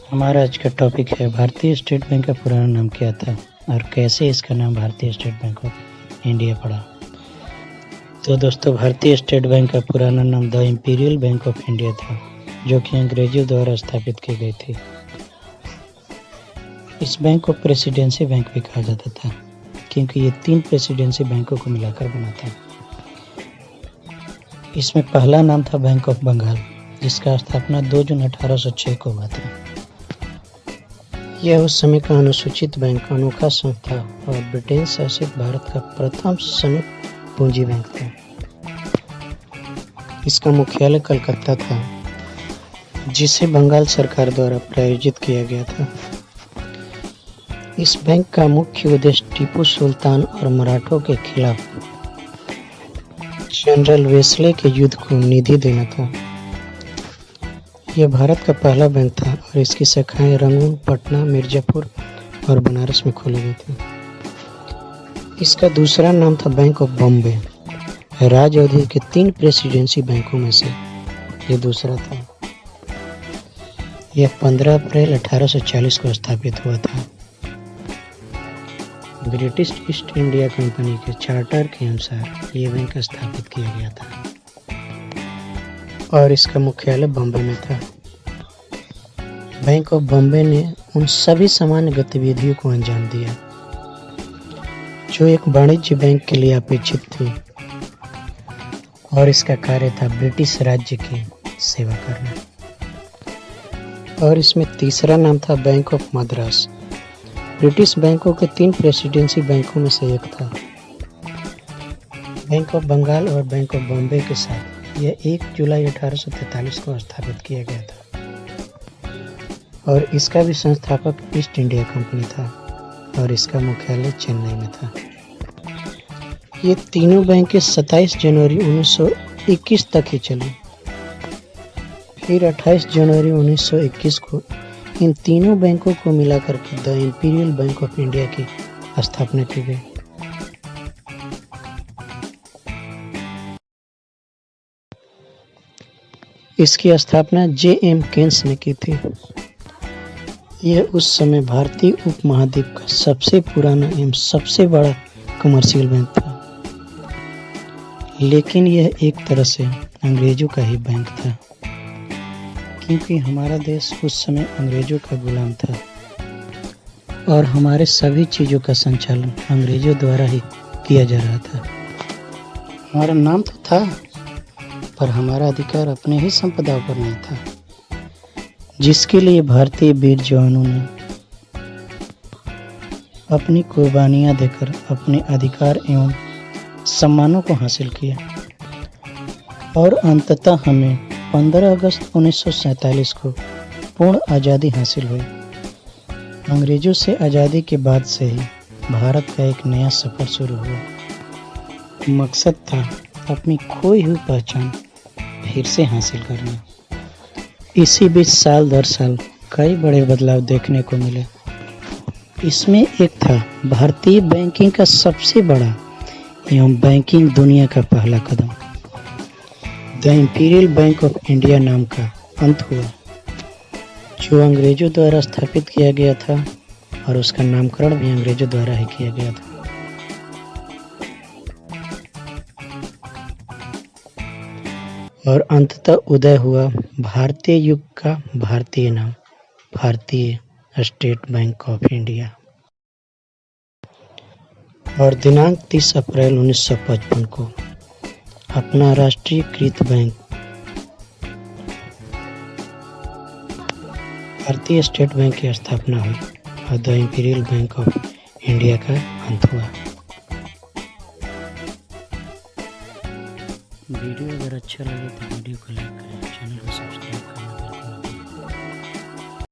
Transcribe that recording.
हमारा आज का टॉपिक है भारतीय स्टेट बैंक का पुराना नाम क्या था और कैसे इसका नाम भारतीय स्टेट बैंक ऑफ इंडिया पड़ा। तो दोस्तों, भारतीय स्टेट बैंक का पुराना नाम the Imperial Bank of India था, जो कि अंग्रेजों द्वारा स्थापित की गई थी। इस बैंक को प्रेसिडेंसी बैंक भी कहा जाता था, क्योंकि ये 3 प्रेसिडेंसी बैंकों को मिलाकर बना था। इसमें पहला नाम था बैंक ऑफ बंगाल, जिसका स्थापना 2 जून 1806 को हुआ था। यह उस समय का अनुसूचित बैंक, अनोखा संस्था और ब्रिटेन शासित भारत का प्रथम संयुक्त पूंजी बैंक था। इसका मुख्यालय कलकत्ता था, जिसे बंगाल सरकार द्वारा प्रायोजित किया गया था। इस बैंक का मुख्य उद्देश्य टीपू सुल्तान और मराठों के खिलाफ जनरल वेस्ले के युद्ध को निधि देना था। यह भारत का पहला बैंक था और इसकी शाखाएं रंगून, पटना, मिर्जापुर और बनारस में खोली गई थी। इसका दूसरा नाम था बैंक ऑफ बॉम्बे। राज अवधि के 3 प्रेसिडेंसी बैंकों में से यह दूसरा था। यह 15 अप्रैल 1840 को स्थापित हुआ था। ब्रिटिश ईस्ट इंडिया कंपनी के चार्टर के अनुसार यह बैंक स्थापित किया गया था और इसका मुख्यालय बॉम्बे में था। बैंक ऑफ बॉम्बे ने उन सभी सामान्य गतिविधियों को अंजाम दिया जो एक वाणिज्य बैंक के लिए अपेक्षित थी, और इसका कार्य था ब्रिटिश राज्य की सेवा करना। और इसमें तीसरा नाम था बैंक ऑफ मद्रास। ब्रिटिश बैंकों के 3 प्रेसिडेंसी बैंकों में से एक था। बैंक ऑफ बंगाल और बैंक ऑफ बॉम्बे के साथ यह 1 जुलाई 1843 को स्थापित किया गया था, और इसका भी संस्थापक ईस्ट इंडिया कंपनी था और इसका मुख्यालय चेन्नई में था। ये तीनों बैंक 27 जनवरी 1921 तक ही चली। फिर 28 जनवरी 1921 को इन तीनों बैंकों को मिलाकर के the Imperial Bank of India की स्थापना की गई। इसकी स्थापना जे.एम. केन्स ने की थी। यह उस समय भारतीय उपमहाद्वीप का सबसे पुराना एवं सबसे बड़ा कमर्शियल बैंक था, लेकिन यह एक तरह से अंग्रेजों का ही बैंक था, क्योंकि हमारा देश उस समय अंग्रेजों का गुलाम था और हमारे सभी चीज़ों का संचालन अंग्रेजों द्वारा ही किया जा रहा था। हमारा नाम तो था, पर हमारा अधिकार अपने ही संपदा पर नहीं था, जिसके लिए भारतीय वीर जवानों ने अपनी कुर्बानियां देकर अपने अधिकार एवं सम्मानों को हासिल किया, और अंततः हमें 15 अगस्त 1947 को पूर्ण आज़ादी हासिल हुई। अंग्रेजों से आज़ादी के बाद से ही भारत का एक नया सफ़र शुरू हुआ। मकसद था अपनी खोई हुई पहचान फिर से हासिल करना। इसी बीच साल दर साल कई बड़े बदलाव देखने को मिले। इसमें एक था भारतीय बैंकिंग का सबसे बड़ा एवं बैंकिंग दुनिया का पहला कदम, the Imperial Bank of India नाम का अंत हुआ, जो अंग्रेजों द्वारा स्थापित किया गया था और उसका नामकरण भी अंग्रेजों द्वारा ही किया गया था। और अंततः उदय हुआ भारतीय युग का भारतीय नाम, भारतीय स्टेट बैंक ऑफ इंडिया। और दिनांक 30 अप्रैल 1955 को अपना राष्ट्रीयकृत बैंक भारतीय स्टेट बैंक की स्थापना हुई और the Imperial Bank of India का अंत हुआ। वीडियो अगर अच्छा लगे तो वीडियो को लाइक करें, चैनल को सब्सक्राइब करें।